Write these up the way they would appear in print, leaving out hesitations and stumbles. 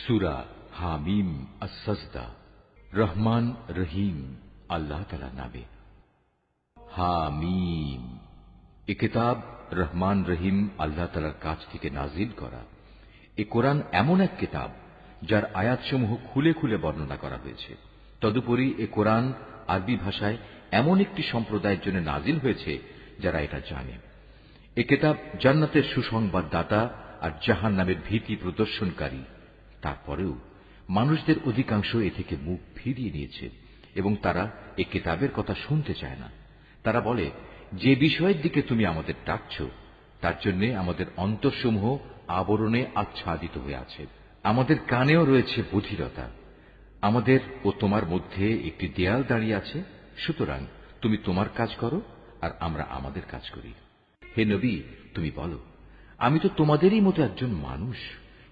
সূরা হামিম আস-সাজদা। রহমান রহিম আল্লাহ তাআলার নামে। হামিম, এ কিতাব রহমান রহিম আল্লাহ তাআলার কাছ থেকে নাজিল করা। এ কোরআন এমন এক কিতাব যার আয়াতসমূহ খুলে খুলে বর্ণনা করা হয়েছে। তদুপরি এ কোরআন আরবি ভাষায় এমন একটি সম্প্রদায়ের জন্য নাজিল হয়েছে যারা এটা জানে। এ কিতাব জান্নাতের সুসংবাদদাতা আর জাহান্নামের ভীতি প্রদর্শনকারী। তারপরেও মানুষদের অধিকাংশ এ থেকে মুখ ফিরিয়ে নিয়েছে এবং তারা এ কিতাবের কথা শুনতে চায় না। তারা বলে, যে বিষয়ের দিকে তুমি আমাদের ডাকছ তার জন্য আমাদের অন্তরসমূহ আবরণে আচ্ছাদিত হয়ে আছে, আমাদের কানেও রয়েছে বধিরতা, আমাদের ও তোমার মধ্যে একটি দেয়াল দাঁড়িয়ে আছে। সুতরাং তুমি তোমার কাজ করো আর আমরা আমাদের কাজ করি। হে নবী, তুমি বলো, আমি তো তোমাদেরই মতো একজন মানুষ,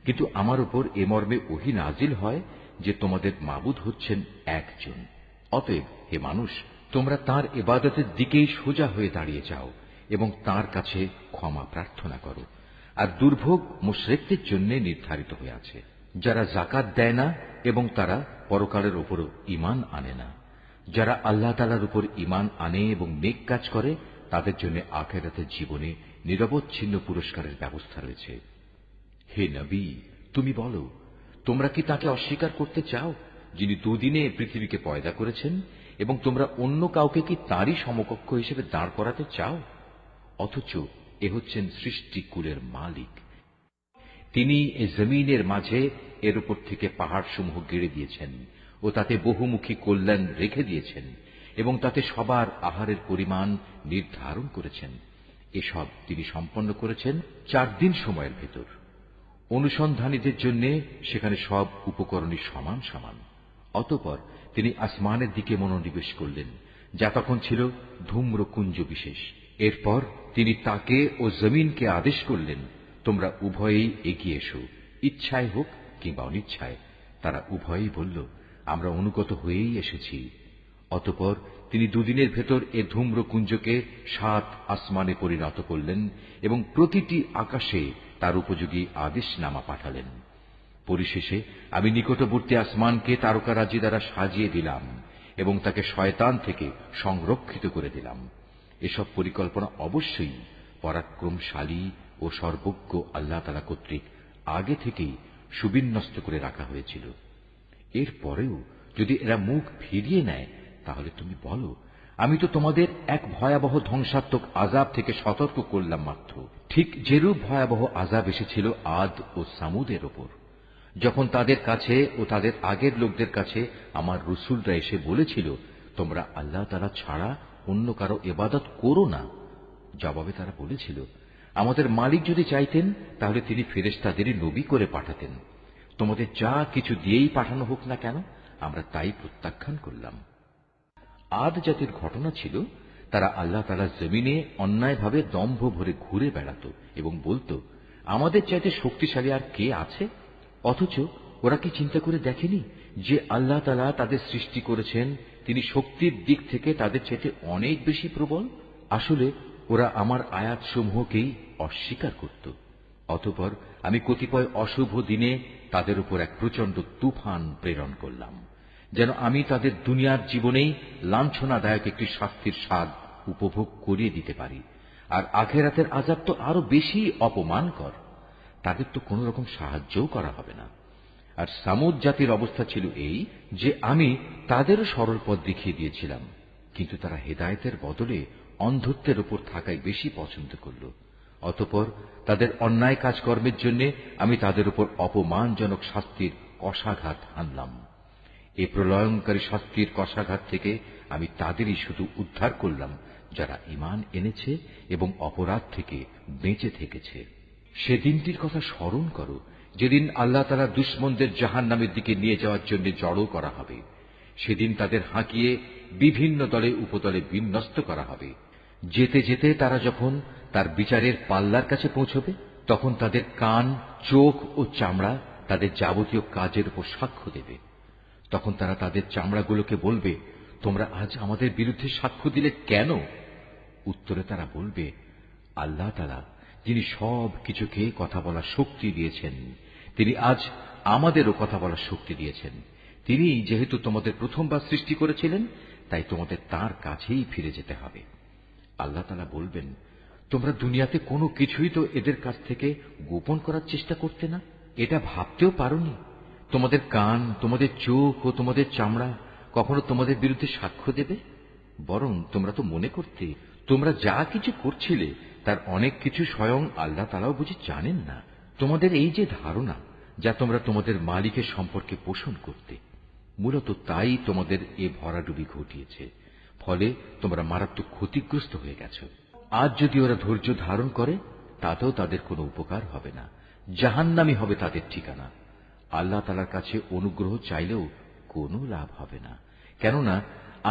কিন্তু আমার উপর এ মর্মে ওহী নাজিল হয় যে তোমাদের মাবুদ হচ্ছেন একজন। অতএব হে মানুষ, তোমরা তাঁর ইবাদতের দিকেই সোজা হয়ে দাঁড়িয়ে যাও এবং তাঁর কাছে ক্ষমা প্রার্থনা করো। আর দুর্ভোগ মুশরিকদের জন্য নির্ধারিত হয়ে আছে, যারা যাকাত দেয় না এবং তারা পরকালের উপরও ঈমান আনে না। যারা আল্লাহ তাআলার উপর ঈমান আনে এবং নেক কাজ করে তাদের জন্য আখিরাতের জীবনে নিরবচ্ছিন্ন পুরস্কারের ব্যবস্থা রয়েছে। হে নবী, তুমি বলো, তোমরা কি তাকে অস্বীকার করতে চাও যিনি দুদিনে পৃথিবীকে পয়দা করেছেন, এবং তোমরা অন্য কাউকে কি তাঁরই সমকক্ষ হিসেবে দাঁড় করাতে চাও? অথচ এ হচ্ছেন সৃষ্টিকুলের মালিক। তিনি এ জমিনের মাঝে এর উপর থেকে পাহাড়সমূহ গেড়ে দিয়েছেন ও তাতে বহুমুখী কল্যাণ রেখে দিয়েছেন এবং তাতে সবার আহারের পরিমাণ নির্ধারণ করেছেন। এসব তিনি সম্পন্ন করেছেন 4 দিন সময়ের ভেতর। অনুসন্ধানীদের জন্য সেখানে সব উপকরণই সমান সমান। অতঃপর তিনি আসমানের দিকে মনোনিবেশ করলেন, যা তখন ছিল ধূম্রকুঞ্জ বিশেষ। এরপর তিনি তাকে ও জমিনকে আদেশ করলেন, তোমরা উভয়েই এগিয়ে এসো, ইচ্ছায় হোক কিংবা অনিচ্ছায়। তারা উভয়েই বলল, আমরা অনুগত হয়েই এসেছি। অতঃপর তিনি দুদিনের ভেতর এ ধূম্রকুঞ্জকে 7 আসমানে পরিণত করলেন এবং প্রতিটি আকাশে তার উপযোগী আদেশনামা পাঠালেন। পরিশেষে আমি নিকটবর্তী আসমানকে তারকারাজি দ্বারা সাজিয়ে দিলাম এবং তাকে শয়তান থেকে সংরক্ষিত করে দিলাম। এসব পরিকল্পনা অবশ্যই পরাক্রমশালী ও সর্বজ্ঞ আল্লাহ তাআলা কর্তৃক আগে থেকেই সুবিন্যস্ত করে রাখা হয়েছিল। এরপরেও যদি এরা মুখ ফিরিয়ে নেয় তাহলে তুমি বলো, আমি তো তোমাদের এক ভয়াবহ ধ্বংসাত্মক আযাব থেকে সতর্ক করলাম মাত্র। ঠিক যেরূপ ভয়াবহ আযাব এসেছিল আদ ও সামুদের ওপর, যখন তাদের কাছে ও তাদের আগের লোকদের কাছে আমার রাসূলরা এসে বলেছিল, তোমরা আল্লাহ তাআলা ছাড়া অন্য কারো ইবাদত করো না। জবাবে তারা বলেছিল, আমাদের মালিক যদি চাইতেন তাহলে তিনি ফেরেশতাদেরই নবী করে পাঠাতেন। তোমাদের যা কিছু দিয়েই পাঠানো হোক না কেন, আমরা তাই প্রত্যাখ্যান করলাম। আদ জাতির ঘটনা ছিল, তারা আল্লাহ তাআলার জমিনে অন্যায়ভাবে দম্ভ ভরে ঘুরে বেড়াত এবং বলত, আমাদের চাইতে শক্তিশালী আর কে আছে? অথচ ওরা কি চিন্তা করে দেখেনি যে আল্লাহ তাআলা তাদের সৃষ্টি করেছেন, তিনি শক্তির দিক থেকে তাদের চাইতে অনেক বেশি প্রবল। আসলে ওরা আমার আয়াতসমূহকেই অস্বীকার করত। অতঃপর আমি কতিপয় অশুভ দিনে তাদের উপর এক প্রচন্ড তুফান প্রেরণ করলাম, যেন আমি তাদের দুনিয়ার জীবনেই লাঞ্ছনাদায়ক একটি শাস্তির স্বাদ উপভোগ করিয়ে দিতে পারি। আর আখিরাতের আযাব তো আরো বেশি অপমানকর, তাদের তো কোন রকম সাহায্যও করা হবে না। আর সামুদ জাতির অবস্থা ছিল এই যে আমি তাদেরও সরল পথ দেখিয়ে দিয়েছিলাম, কিন্তু তারা হেদায়েতের বদলে অন্ধত্বের উপর থাকাই বেশি পছন্দ করল। অতঃপর তাদের অন্যায় কাজকর্মের জন্য আমি তাদের উপর অপমানজনক শাস্তির কষাঘাত হানলাম। এই প্রলয়ঙ্কারী শাস্তির কষাঘাত থেকে আমি তাদেরই শুধু উদ্ধার করলাম যারা ঈমান এনেছে এবং অপরাধ থেকে বেঁচে থেকেছে। সেদিনটির কথা স্মরণ করো যেদিন আল্লাহ তাআলা দুশমনদের জাহান্নামের দিকে নিয়ে যাওয়ার জন্য জড়ো করা হবে। সেদিন তাদের হাঁকিয়ে বিভিন্ন দলে উপদলে বিন্যস্ত করা হবে। যেতে যেতে তারা যখন তার বিচারের পাল্লার কাছে পৌঁছবে, তখন তাদের কান, চোখ ও চামড়া তাদের যাবতীয় কাজের উপর সাক্ষ্য দেবে। তখন তারা তাদের চামড়াগুলোকে বলবে, তোমরা আজ আমাদের বিরুদ্ধে সাক্ষ্য দিলে কেন? উত্তরে তারা বলবে, আল্লাহ তাআলা যিনি সব কিছুকে কথা বলার শক্তি দিয়েছেন, তিনি আজ আমাদেরও কথা বলার শক্তি দিয়েছেন। তিনি যেহেতু তোমাদের প্রথমবার সৃষ্টি করেছিলেন, তাই তোমাদের তার কাছেই ফিরে যেতে হবে। আল্লাহ তাআলা বলবেন, তোমরা দুনিয়াতে কোনো কিছুই তো এদের কাছ থেকে গোপন করার চেষ্টা করতে না। এটা ভাবতেও পারোনি তোমাদের কান, তোমাদের চোখ ও তোমাদের চামড়া কখনো তোমাদের বিরুদ্ধে সাক্ষ্য দেবে। বরং তোমরা তো মনে করতে তোমরা যা কিছু করছিলে তার অনেক কিছু স্বয়ং আল্লাহ তাআলাও বুঝি জানেন না। তোমাদের এই যে ধারণা যা তোমরা তোমাদের মালিকের সম্পর্কে পোষণ করতে, মূলত তাই তোমাদের এ ভরাডুবি ঘটিয়েছে। ফলে তোমরা মারাত্মক ক্ষতিগ্রস্ত হয়ে গেছ। আজ যদি ওরা ধৈর্য ধারণ করে তাতেও তাদের কোনো উপকার হবে না, জাহান্নামই হবে তাদের ঠিকানা। আল্লাহ তাআলার কাছে অনুগ্রহ চাইলেও কোনো লাভ হবে না, কেননা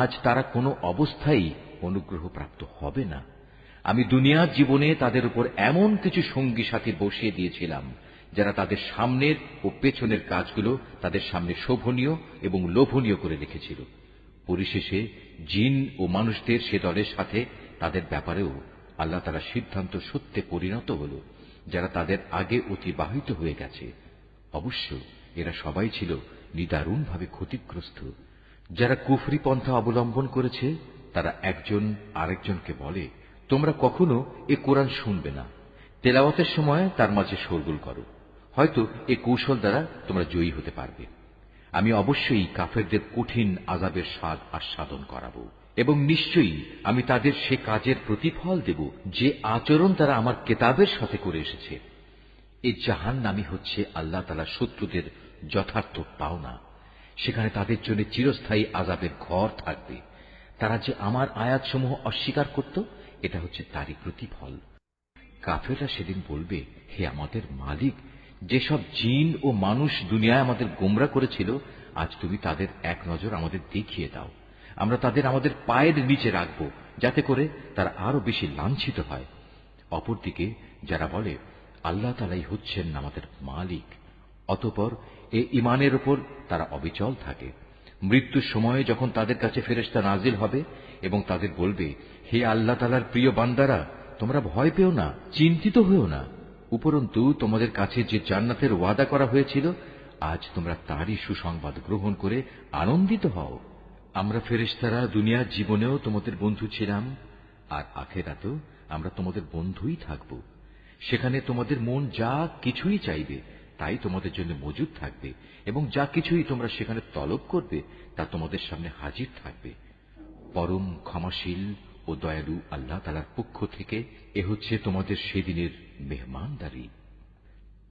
আজ তারা কোনো অবস্থায় অনুগ্রহ প্রাপ্ত হবে না। আমি দুনিয়ার জীবনে তাদের উপর এমন কিছু সঙ্গী সাথী বসিয়ে দিয়েছিলাম যারা তাদের সামনের ও পেছনের কাজগুলো তাদের সামনে শোভনীয় এবং লোভনীয় করে রেখেছিল। পরিশেষে জিন ও মানুষদের সে দলের সাথে তাদের ব্যাপারেও আল্লাহ তাআলার সিদ্ধান্ত সত্যে পরিণত হল, যারা তাদের আগে অতিবাহিত হয়ে গেছে। অবশ্য এরা সবাই ছিল নিদারুণভাবে ক্ষতিগ্রস্ত। যারা কুফরি পন্থা অবলম্বন করেছে তারা একজন আরেকজনকে বলে, তোমরা কখনো এ কোরআন শুনবে না, তেলাওয়াতের সময় তার মাঝে শোরগোল করো, হয়তো এ কৌশল দ্বারা তোমরা জয়ী হতে পারবে। আমি অবশ্যই কাফেরদের কঠিন আযাবের স্বাদ আস্বাদন করাবো, এবং নিশ্চয়ই আমি তাদের সে কাজের প্রতিফল দেব যে আচরণ তারা আমার কেতাবের সাথে করে এসেছে। এই জাহান্নামই হচ্ছে আল্লাহ তাআলার শত্রুদের যথার্থ পাওনা। সেখানে তাদের জন্য চিরস্থায়ী আযাবের ঘর থাকবে। তারা যে আমার আয়াতসমূহ অস্বীকার করত, এটা হচ্ছে তারই প্রতিফল। কাফেররা সেদিন বলবে, হে আমাদের মালিক, যেসব জিন ও মানুষ দুনিয়ায় আমাদের গোমরা করেছিল, আজ তুমি তাদের এক নজর আমাদের দেখিয়ে দাও। আমরা তাদের আমাদের পায়ের নিচে রাখব, যাতে করে তারা আরো বেশি লাঞ্ছিত হয়। অপরদিকে যারা বলে আল্লাহ তাআলাই হচ্ছেন আমাদের মালিক, অতঃপর এ ঈমানের উপর তারা অবিচল থাকে। মৃত্যুর সময়ে যখন তাদের কাছে ফেরেশতা নাজিল হবে এবং তাদের বলবে, হে আল্লাহ তাআলার প্রিয় বান্দারা, তোমরা ভয় পেও না, চিন্তিত হয়েও না। উপরন্তু তোমাদের কাছে যে জান্নাতের ওয়াদা করা হয়েছিল, আজ তোমরা তারই সুসংবাদ গ্রহণ করে আনন্দিত হও। আমরা ফেরেশতারা দুনিয়ার জীবনেও তোমাদের বন্ধু ছিলাম, আর আখিরাতেও আমরা তোমাদের বন্ধুই থাকব। সেখানে তোমাদের মন যা কিছুই চাইবে তাই তোমাদের জন্য মজুদ থাকবে, এবং যা কিছুই তোমরা সেখানে তলব করবে তা তোমাদের সামনে হাজির থাকবে। পরম ক্ষমাশীল ও দয়ালু আল্লাহ তাআলার পক্ষ থেকে এ হচ্ছে তোমাদের সেদিনের মেহমানদারি।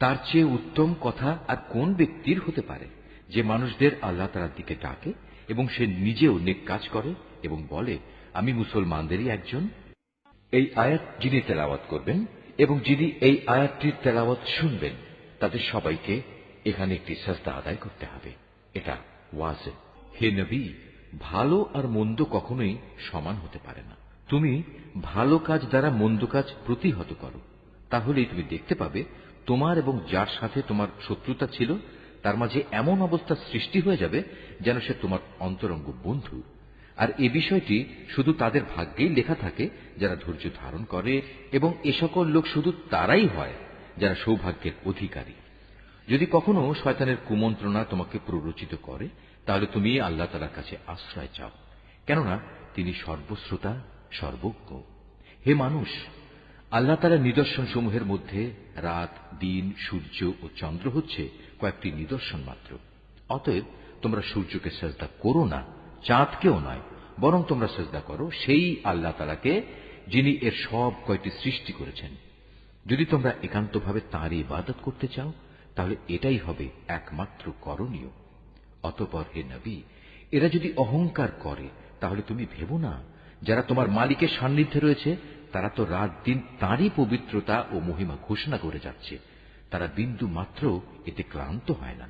তার চেয়ে উত্তম কথা আর কোন ব্যক্তির হতে পারে যে মানুষদের আল্লাহ তাআলার দিকে ডাকে এবং সে নিজেও নেক কাজ করে এবং বলে, আমি মুসলমানদেরই একজন। এই আয়াত যিনি তেলাওয়াত করবেন এবং যিনি এই আয়াতটির তেলাওয়াত শুনবেন, তাদের সবাইকে এখানে একটি সাজদা আদায় করতে হবে। এটা ওয়াজিব। হে নবী, ভালো আর মন্দ কখনোই সমান হতে পারে না। তুমি ভালো কাজ দ্বারা মন্দ কাজ প্রতিহত করো, তাহলেই তুমি দেখতে পাবে তোমার এবং যার সাথে তোমার শত্রুতা ছিল তার মাঝে এমন অবস্থা সৃষ্টি হয়ে যাবে যেন সে তোমার অন্তরঙ্গ বন্ধু। আর এ বিষয়টি শুধু তাদের ভাগ্যেই লেখা থাকে যারা ধৈর্য ধারণ করে, এবং এ সকল লোক শুধু তারাই হয় যারা সৌভাগ্যের অধিকারী। যদি কখনো শয়তানের কুমন্ত্রণা তোমাকে প্ররোচিত করে, তাহলে তুমি আল্লাহ তাআলার কাছে আশ্রয় চাও, কেননা তিনি সর্বশ্রোতা, সর্বজ্ঞ। হে মানুষ, আল্লাহ তাআলার নিদর্শন সমূহের মধ্যে রাত, দিন, সূর্য ও চন্দ্র হচ্ছে কয়েকটি নিদর্শন মাত্র। অতএব তোমরা সূর্যকে সিজদা করো না, চাঁদকেও নয়, বরং তোমরা সিজদা করো সেই আল্লাহ তাআলাকে যিনি এর সব কয়টি সৃষ্টি করেছেন। যদি তোমরা একান্তভাবে তাঁরই ইবাদত করতে চাও, তাহলে এটাই হবে একমাত্র করণীয়। অতঃপর হে নবী, এরা যদি অহংকার করে তাহলে তুমি ভেবো না, যারা তোমার মালিকের সান্নিধ্যে রয়েছে তারা তো রাত দিন তাঁরই পবিত্রতা ও মহিমা ঘোষণা করে যাচ্ছে। তারা বিন্দু মাত্র এতে ক্লান্ত হয় না।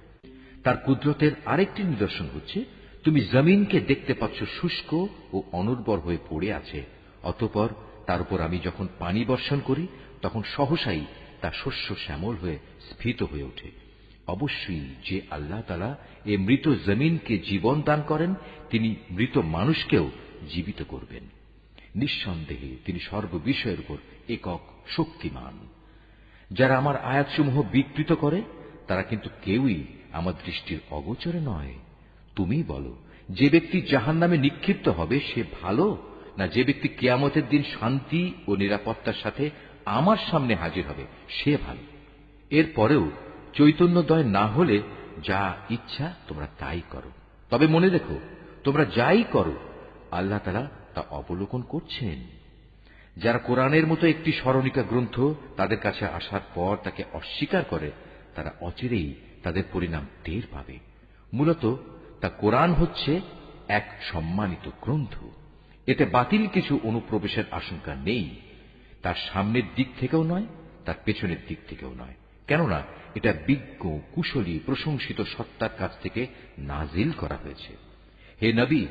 তার কুদরতের আরেকটি নিদর্শন হচ্ছে, তুমি জমিনকে দেখতে পাচ্ছ শুষ্ক ও অনুর্বর হয়ে পড়ে আছে, অতঃপর তার উপর আমি যখন পানি বর্ষণ করি তখন সহসাই তা শস্য শ্যামল হয়ে স্ফীত হয়ে ওঠে। অবশ্যই যে আল্লাহ তাআলা এ মৃত জমিনকে জীবন দান করেন, তিনি মৃত মানুষকেও জীবিত করবেন। নিঃসন্দেহে তিনি সর্ববিষয়ের উপর একক শক্তিমান। যারা আমার আয়াতসমূহ বিকৃত করে তারা কিন্তু কেউই আমার দৃষ্টির অগোচরে নয়। তুমি বলো, যে ব্যক্তি জাহান্নামে নিক্ষিপ্ত হবে সে ভালো, না যে ব্যক্তি কিয়ামতের দিন শান্তি ও নিরাপত্তার সাথে আমার সামনে হাজির হবে সে ভালো? এরপরেও চৈতন্যদয় না হলে যা ইচ্ছা তোমরা তাই করো। তবে মনে রেখো, তোমরা যাই করো আল্লাহ তাআলা তা অবলোকন করছেন। যারা কোরআনের মতো একটি স্মরণিকা গ্রন্থ তাদের কাছে আসার পর তাকে অস্বীকার করে, তারা অচিরেই তাদের পরিণাম টের পাবে। মূলত তা কোরআন হচ্ছে এক সম্মানিত গ্রন্থ। এতে বাতিল কিছু অনুপ্রবেশের আশঙ্কা নেই। তার সামনের দিক থেকেও নয়, তার পেছনের দিক থেকেও নয়, কেননা এটা বিজ্ঞ, কুশলী, প্রশংসিত সত্তার কাছ থেকে নাজিল করা হয়েছে। হে নবী,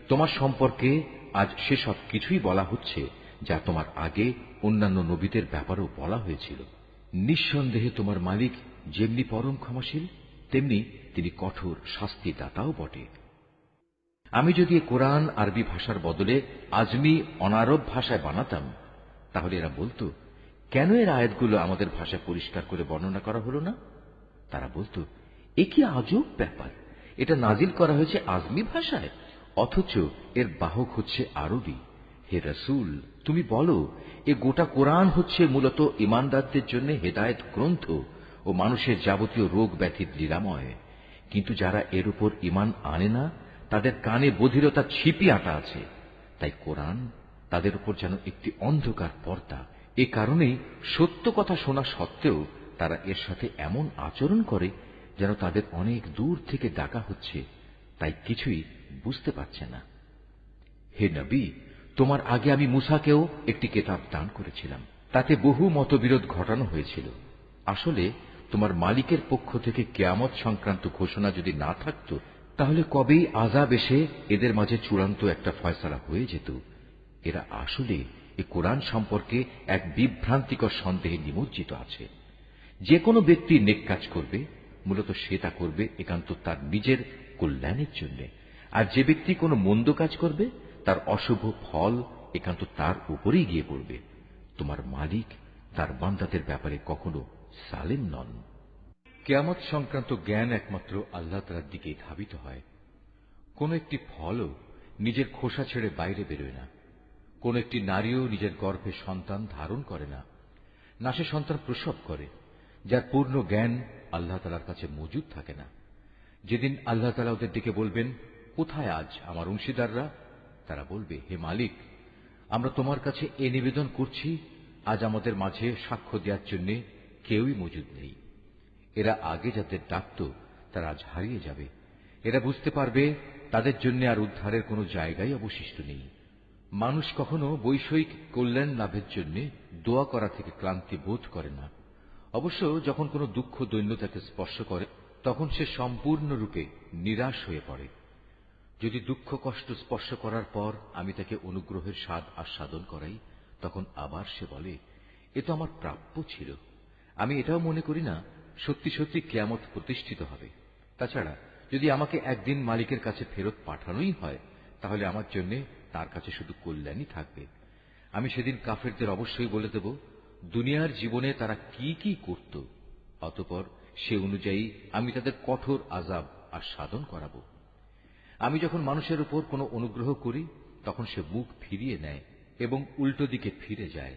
তোমার সম্পর্কে আজ সেসব কিছুই বলা হচ্ছে যা তোমার আগে অন্যান্য নবীদের ব্যাপারেও বলা হয়েছিল। নিঃসন্দেহে তোমার মালিক যেমনি পরম ক্ষমাশীল, তেমনি তিনি কঠোর শাস্তিদাতাও বটে। আমি যদি কোরআন আরবি ভাষার বদলে আজমি অনারব ভাষায় বানাতাম, তাহলে এরা বলতো, কেন এর আয়াতগুলো আমাদের ভাষায় পরিষ্কার করে বর্ণনা করা হলো না? তারা বলতো, এ কি আজব ব্যাপার, এটা নাজিল করা হয়েছে আজমি ভাষায়, অথচ এর বাহক হচ্ছে আরবি। হে রাসূল, তুমি বলো, এ গোটা কোরআন হচ্ছে মূলত ঈমানদারদের জন্য হেদায়েত গ্রন্থ ও মানুষের যাবতীয় রোগ ব্যাধির নিরাময়। কিন্তু যারা এর উপর ঈমান আনে না, তাদের কানে বধিরতা ছিপি আটা আছে। তাই কোরআন তাদের উপর যেন একটি অন্ধকার পর্দা। এ কারণেই সত্য কথা শোনা সত্ত্বেও তারা এর সাথে এমন আচরণ করে যেন তাদের অনেক দূর থেকে ডাকা হচ্ছে, তাই কিছুই বুঝতে পারছে না। হে নবী, তোমার আগে আমি মূসাকেও একটি কিতাব দান করেছিলাম, তাতে বহু মতবিরোধ ঘটানো হয়েছিল। আসলে তোমার মালিকের পক্ষ থেকে কিয়ামত সংক্রান্ত ঘোষণা যদি না থাকত, তাহলে কবেই আযাব এসে এদের মাঝে চূড়ান্ত একটা ফয়সালা হয়ে যেত। এরা আসলে এই কোরআন সম্পর্কে এক বিভ্রান্তিকর সন্দেহে নিমজ্জিত আছে। যে কোনো ব্যক্তি নেক কাজ করবে, মূলত সে তা করবে একান্ত তার নিজের কল্যাণের জন্য, আর যে ব্যক্তি কোনো মন্দ কাজ করবে তার অশুভ ফল একান্ত তার উপরেই গিয়ে পড়বে। তোমার মালিক তার বান্দাদের ব্যাপারে কখনো সালেম নন। কিয়ামত সংক্রান্ত জ্ঞান একমাত্র আল্লাহ তাআলার দিকেই ধাবিত হয়। কোন একটি ফলও নিজের খোসা ছেড়ে বাইরে বেরোয় না। কোন একটি নারীও নিজের গর্ভে সন্তান ধারণ করে না, না সে সন্তান প্রসব করে, যার পূর্ণ জ্ঞান আল্লাহ তাআলার কাছে মজুদ থাকে না। যেদিন আল্লাহ তাআলা ওদের ডেকে বলবেন, কোথায় আজ আমার অংশীদাররা? তারা বলবে, হে মালিক, আমরা তোমার কাছে এ নিবেদন করছি, আজ আমাদের মাঝে সাক্ষ্য দেওয়ার জন্য কেউই মজুদ নেই। এরা আগে যাদের ডাকত তারা আজ হারিয়ে যাবে। এরা বুঝতে পারবে তাদের জন্য আর উদ্ধারের কোনো জায়গাই অবশিষ্ট নেই। মানুষ কখনো বৈষয়িক কল্যাণ লাভের জন্য দোয়া করা থেকে ক্লান্তি বোধ করে না। অবশ্য যখন কোনো দুঃখ দৈন্য তাকে স্পর্শ করে, তখন সে সম্পূর্ণরূপে নিরাশ হয়ে পড়ে। যদি দুঃখ কষ্ট স্পর্শ করার পর আমি তাকে অনুগ্রহের স্বাদ আস্বাদন করাই, তখন আবার সে বলে, এ তো আমার প্রাপ্য ছিল। আমি এটাও মনে করি না সত্যি সত্যি কিয়ামত প্রতিষ্ঠিত হবে। তাছাড়া যদি আমাকে একদিন মালিকের কাছে ফেরত পাঠানোই হয়, তাহলে আমার জন্য তার কাছে শুধু কল্যাণই থাকবে। আমি সেদিন কাফেরদের অবশ্যই বলে দেব দুনিয়ার জীবনে তারা কি কি করত, অতঃপর সে অনুযায়ী আমি তাদের কঠোর আযাব আস্বাদন করাবো। আমি যখন মানুষের উপর কোনো অনুগ্রহ করি, তখন সে মুখ ফিরিয়ে নেয় এবং উল্টো দিকে ফিরে যায়।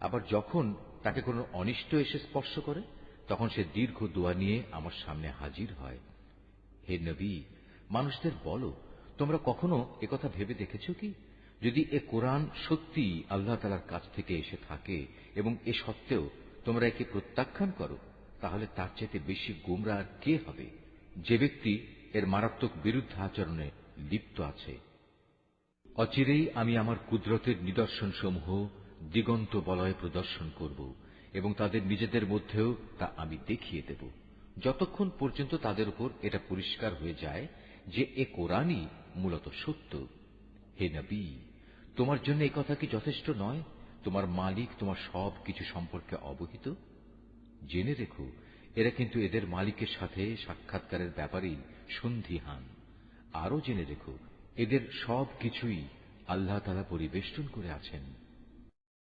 আবার যখন তাকে কোনো অনিষ্ট এসে স্পর্শ করে, তখন সে দীর্ঘ দোয়া নিয়ে আমার সামনে হাজির হয়। হে নবী, মানুষদের বলো, তোমরা কখনো একথা ভেবে দেখেছ কি, যদি এ কোরআন সত্যি আল্লাহ তাআলার কাছ থেকে এসে থাকে এবং এ সত্ত্বেও তোমরা একে প্রত্যাখ্যান করো, তাহলে তার চাইতে বেশি গোমরা আর কে হবে, যে ব্যক্তি এর মারাত্মক বিরুদ্ধ আচরণে লিপ্ত আছে। অচিরেই আমি আমার কুদরতের নিদর্শনসমূহ দিগন্ত বলয়ে প্রদর্শন করব এবং তাদের নিজেদের মধ্যেও তা আমি দেখিয়ে দেব, যতক্ষণ পর্যন্ত তাদের উপর এটা পরিষ্কার হয়ে যায় যে এ কোরআনই মূলত সত্য। হে নবী, তোমার জন্য এ কথা কি যথেষ্ট নয়? তোমার মালিক তোমার সব কিছু সম্পর্কে অবহিত। জেনে রেখো, এরা কিন্তু এদের মালিকের সাথে সাক্ষাৎকারের ব্যাপারেই সন্দিহান। আরো জেনে রেখো, এদের সব কিছুই আল্লাহ তাআলা পরিবেষ্টন করে আছেন।